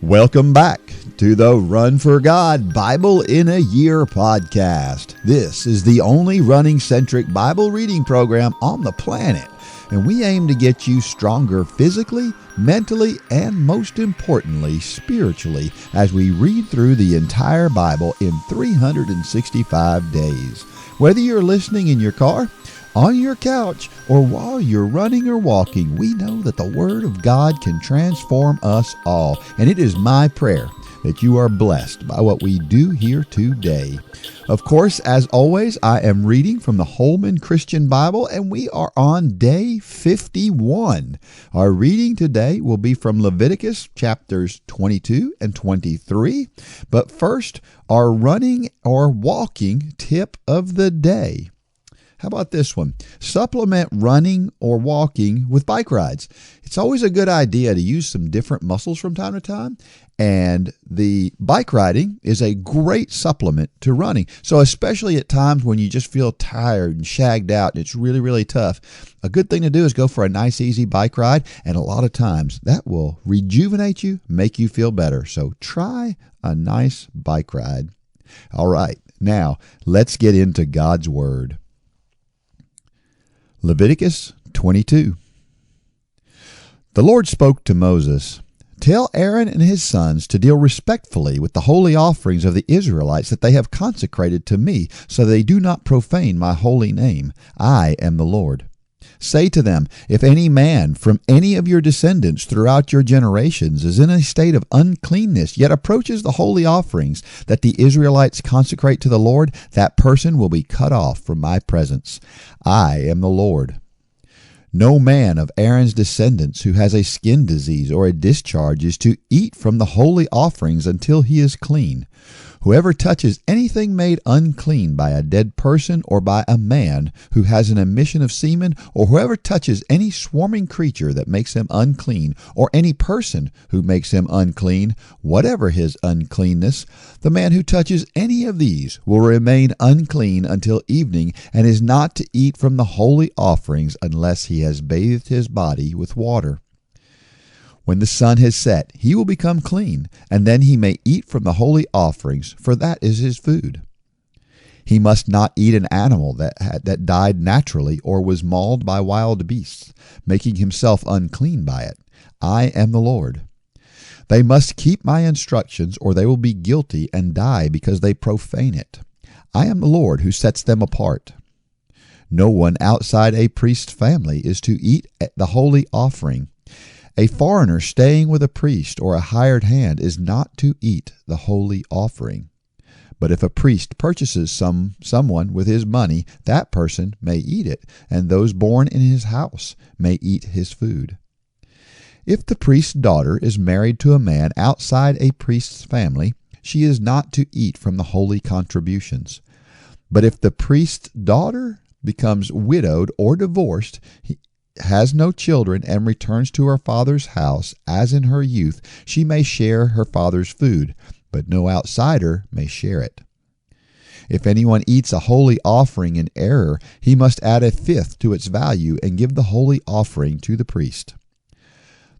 Welcome back to the Run for God Bible in a Year podcast. This is the only running-centric Bible reading program on the planet, and we aim to get you stronger physically, mentally, and most importantly, spiritually, as we read through the entire Bible in 365 days. Whether you're listening in your car, on your couch, or while you're running or walking, we know that the Word of God can transform us all. And it is my prayer that you are blessed by what we do here today. Of course, as always, I am reading from the Holman Christian Bible, and we are on day 51. Our reading today will be from Leviticus chapters 22 and 23. But first, our running or walking tip of the day. How about this one? Supplement running or walking with bike rides. It's always a good idea to use some different muscles from time to time, and the bike riding is a great supplement to running. So especially at times when you just feel tired and shagged out and it's really, really tough, a good thing to do is go for a nice, easy bike ride, and a lot of times that will rejuvenate you, make you feel better. So try a nice bike ride. All right, now let's get into God's Word. Leviticus 22. The Lord spoke to Moses, "Tell Aaron and his sons to deal respectfully with the holy offerings of the Israelites that they have consecrated to me, so they do not profane my holy name. I am the Lord. Say to them, if any man from any of your descendants throughout your generations is in a state of uncleanness, yet approaches the holy offerings that the Israelites consecrate to the Lord, that person will be cut off from my presence. I am the Lord. No man of Aaron's descendants who has a skin disease or a discharge is to eat from the holy offerings until he is clean. Whoever touches anything made unclean by a dead person or by a man who has an emission of semen, or whoever touches any swarming creature that makes him unclean, or any person who makes him unclean, whatever his uncleanness, the man who touches any of these will remain unclean until evening, and is not to eat from the holy offerings unless he has bathed his body with water. When the sun has set, he will become clean, and then he may eat from the holy offerings, for that is his food. He must not eat an animal that died naturally or was mauled by wild beasts, making himself unclean by it. I am the Lord. They must keep my instructions, or they will be guilty and die because they profane it. I am the Lord who sets them apart. No one outside a priest's family is to eat the holy offering. A foreigner staying with a priest or a hired hand is not to eat the holy offering. But if a priest purchases someone with his money, that person may eat it, and those born in his house may eat his food. If the priest's daughter is married to a man outside a priest's family, she is not to eat from the holy contributions. But if the priest's daughter becomes widowed or divorced, has no children, and returns to her father's house as in her youth, she may share her father's food, but no outsider may share it. If anyone eats a holy offering in error, he must add a fifth to its value and give the holy offering to the priest.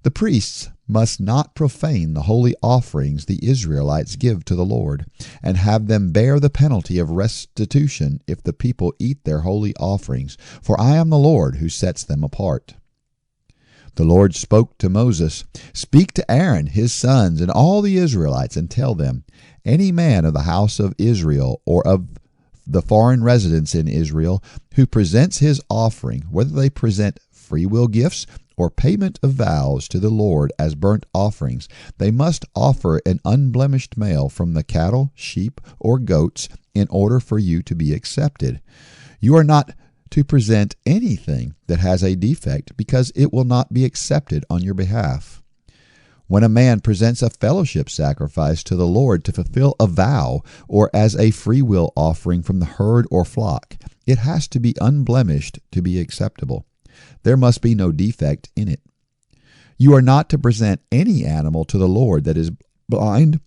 The priests must not profane the holy offerings the Israelites give to the Lord, and have them bear the penalty of restitution if the people eat their holy offerings, for I am the Lord who sets them apart. The Lord spoke to Moses, "Speak to Aaron, his sons, and all the Israelites, and tell them, any man of the house of Israel or of the foreign residents in Israel who presents his offering, whether they present free will gifts or payment of vows to the Lord as burnt offerings, they must offer an unblemished male from the cattle, sheep, or goats in order for you to be accepted. You are not to present anything that has a defect, because it will not be accepted on your behalf. When a man presents a fellowship sacrifice to the Lord to fulfill a vow, or as a free will offering from the herd or flock, it has to be unblemished to be acceptable. There must be no defect in it. You are not to present any animal to the Lord that is blind,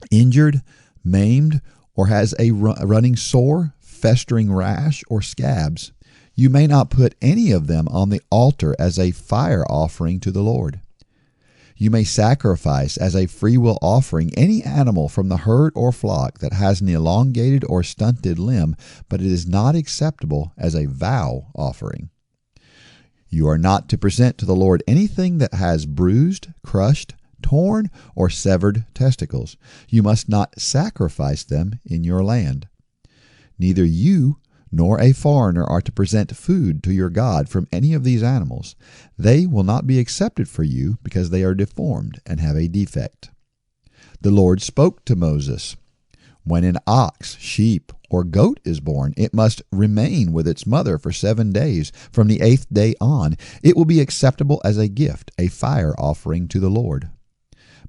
injured, maimed, or has a running sore, festering rash, or scabs. You may not put any of them on the altar as a fire offering to the Lord. You may sacrifice as a freewill offering any animal from the herd or flock that has an elongated or stunted limb, but it is not acceptable as a vow offering. You are not to present to the Lord anything that has bruised, crushed, torn, or severed testicles. You must not sacrifice them in your land. Neither you nor a foreigner are to present food to your God from any of these animals. They will not be accepted for you because they are deformed and have a defect. The Lord spoke to Moses, "When an ox, sheep, or goat is born, it must remain with its mother for 7 days. From the 8th day on, it will be acceptable as a gift, a fire offering to the Lord.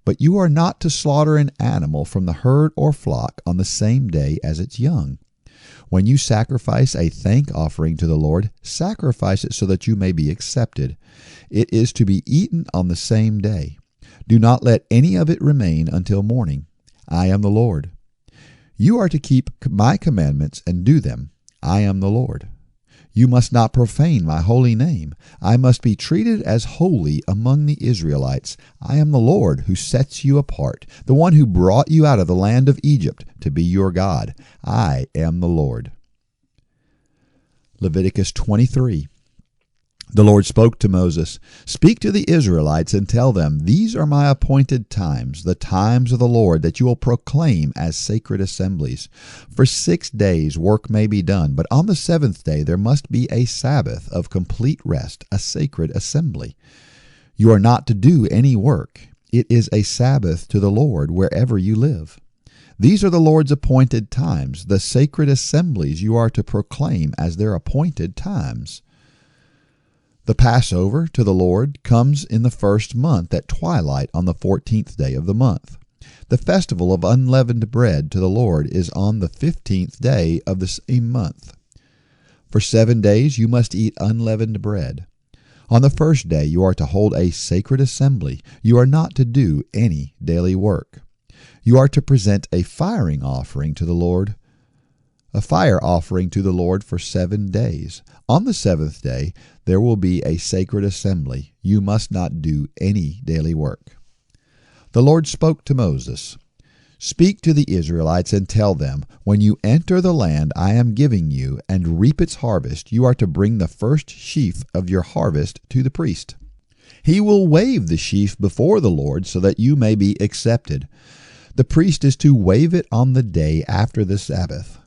But you are not to slaughter an animal from the herd or flock on the same day as its young. When you sacrifice a thank offering to the Lord, sacrifice it so that you may be accepted. It is to be eaten on the same day. Do not let any of it remain until morning. I am the Lord. You are to keep my commandments and do them. I am the Lord. You must not profane my holy name. I must be treated as holy among the Israelites. I am the Lord who sets you apart, the one who brought you out of the land of Egypt to be your God. I am the Lord." Leviticus 23. The Lord spoke to Moses, "Speak to the Israelites and tell them, these are my appointed times, the times of the Lord, that you will proclaim as sacred assemblies. For 6 days work may be done, but on the 7th day there must be a Sabbath of complete rest, a sacred assembly. You are not to do any work. It is a Sabbath to the Lord wherever you live. These are the Lord's appointed times, the sacred assemblies you are to proclaim as their appointed times. The Passover to the Lord comes in the 1st month at twilight on the 14th day of the month. The festival of unleavened bread to the Lord is on the 15th day of the same month. For 7 days you must eat unleavened bread. On the 1st day you are to hold a sacred assembly. You are not to do any daily work. You are to present a firing offering to the Lord, a fire offering to the Lord for 7 days. On the 7th day there will be a sacred assembly. You must not do any daily work. The Lord spoke to Moses, "Speak to the Israelites and tell them, when you enter the land I am giving you and reap its harvest, you are to bring the first sheaf of your harvest to the priest. He will wave the sheaf before the Lord so that you may be accepted. The priest is to wave it on the day after the Sabbath.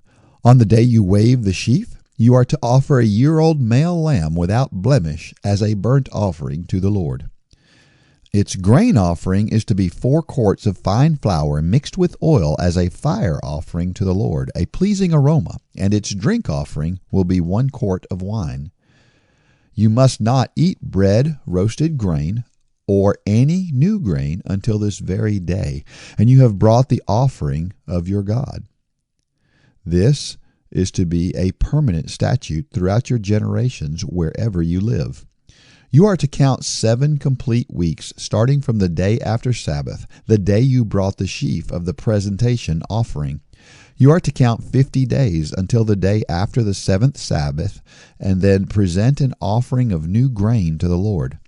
On the day you wave the sheaf, you are to offer a year-old male lamb without blemish as a burnt offering to the Lord. Its grain offering is to be 4 quarts of fine flour mixed with oil as a fire offering to the Lord, a pleasing aroma, and its drink offering will be 1 quart of wine. You must not eat bread, roasted grain, or any new grain until this very day, and you have brought the offering of your God. This is to be a permanent statute throughout your generations wherever you live. You are to count 7 complete weeks, starting from the day after Sabbath, the day you brought the sheaf of the presentation offering. You are to count 50 days until the day after the 7th Sabbath, and then present an offering of new grain to the Lord.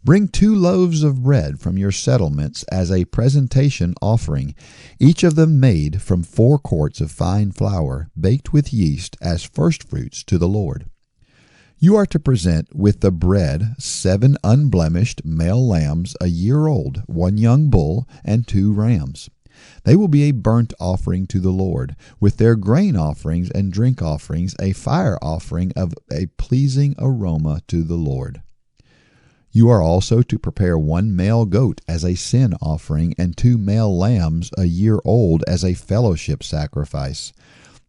Bring 2 loaves of bread from your settlements as a presentation offering, each of them made from 4 quarts of fine flour, baked with yeast as firstfruits to the Lord. You are to present with the bread 7 unblemished male lambs a year old, 1 young bull, and 2 rams. They will be a burnt offering to the Lord, with their grain offerings and drink offerings, a fire offering of a pleasing aroma to the Lord. You are also to prepare 1 male goat as a sin offering and 2 male lambs a year old as a fellowship sacrifice.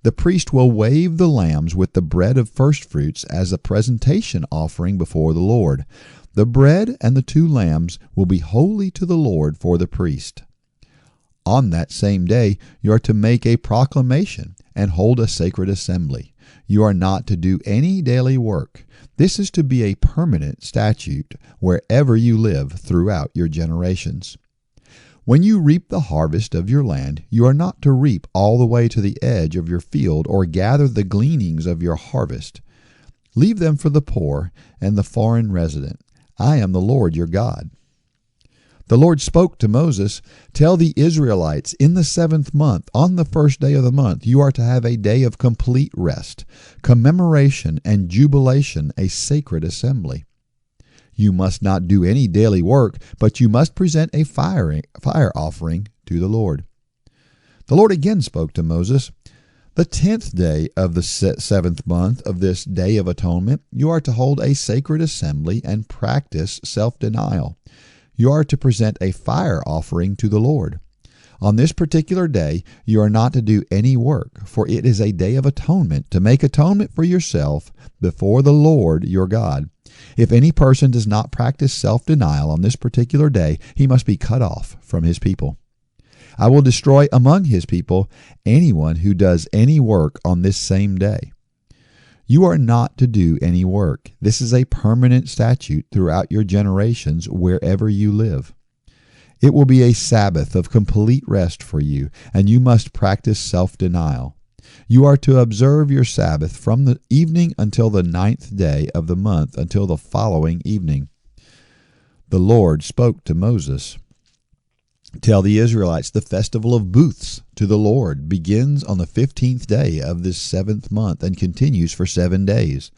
The priest will wave the lambs with the bread of firstfruits as a presentation offering before the Lord. The bread and the 2 lambs will be holy to the Lord for the priest. On that same day you are to make a proclamation and hold a sacred assembly. You are not to do any daily work. This is to be a permanent statute wherever you live throughout your generations. When you reap the harvest of your land, you are not to reap all the way to the edge of your field or gather the gleanings of your harvest. Leave them for the poor and the foreign resident. I am the Lord your God. The Lord spoke to Moses, "Tell the Israelites, in the 7th month, on the first day of the month, you are to have a day of complete rest, commemoration, and jubilation, a sacred assembly. You must not do any daily work, but you must present a fire offering to the Lord." The Lord again spoke to Moses, "The 10th day of the 7th month of this Day of Atonement, you are to hold a sacred assembly and practice self-denial. You are to present a fire offering to the Lord. On this particular day, you are not to do any work, for it is a day of atonement, to make atonement for yourself before the Lord your God. If any person does not practice self-denial on this particular day, he must be cut off from his people. I will destroy among his people anyone who does any work on this same day. You are not to do any work. This is a permanent statute throughout your generations wherever you live. It will be a Sabbath of complete rest for you, and you must practice self-denial. You are to observe your Sabbath from the evening until the 9th day of the month until the following evening." The Lord spoke to Moses, "Tell the Israelites, the festival of booths to the Lord begins on the 15th day of this 7th month and continues for 7 days.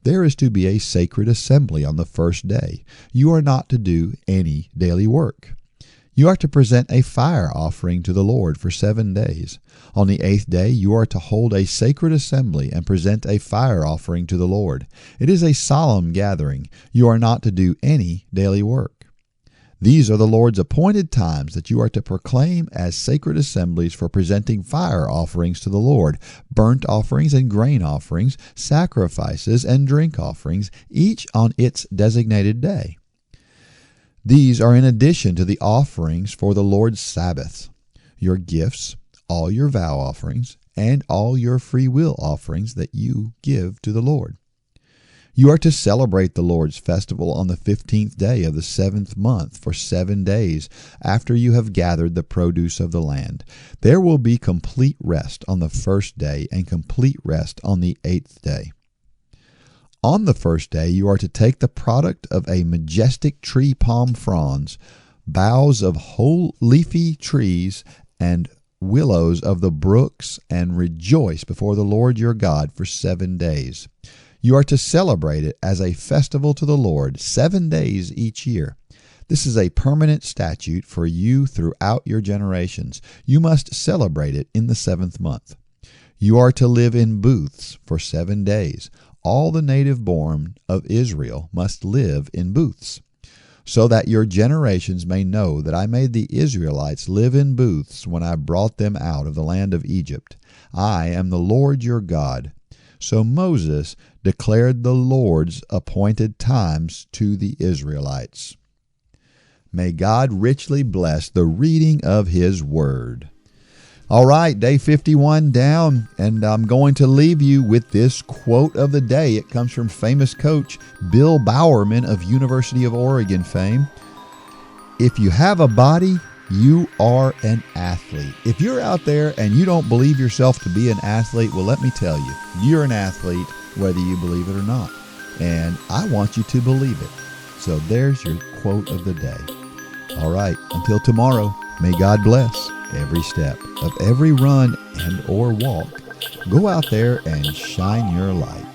There is to be a sacred assembly on the first day. You are not to do any daily work. You are to present a fire offering to the Lord for 7 days. On the 8th day you are to hold a sacred assembly and present a fire offering to the Lord. It is a solemn gathering. You are not to do any daily work. These are the Lord's appointed times that you are to proclaim as sacred assemblies for presenting fire offerings to the Lord, burnt offerings and grain offerings, sacrifices and drink offerings, each on its designated day. These are in addition to the offerings for the Lord's Sabbaths, your gifts, all your vow offerings, and all your free will offerings that you give to the Lord. You are to celebrate the Lord's festival on the 15th day of the 7th month for 7 days after you have gathered the produce of the land. There will be complete rest on the first day and complete rest on the 8th day. On the first day you are to take the product of a majestic tree palm fronds, boughs of whole leafy trees, and willows of the brooks, and rejoice before the Lord your God for 7 days. You are to celebrate it as a festival to the Lord 7 days each year. This is a permanent statute for you throughout your generations. You must celebrate it in the 7th month. You are to live in booths for 7 days. All the native born of Israel must live in booths, so that your generations may know that I made the Israelites live in booths when I brought them out of the land of Egypt. I am the Lord your God. So Moses declared the Lord's appointed times to the Israelites. May God richly bless the reading of His Word. All right, day 51 down, and I'm going to leave you with this quote of the day. It comes from famous coach Bill Bowerman of University of Oregon fame. If you have a body, you are an athlete. If you're out there and you don't believe yourself to be an athlete, well, let me tell you, you're an athlete whether you believe it or not. And I want you to believe it. So there's your quote of the day. All right, until tomorrow, may God bless every step of every run and or walk. Go out there and shine your light.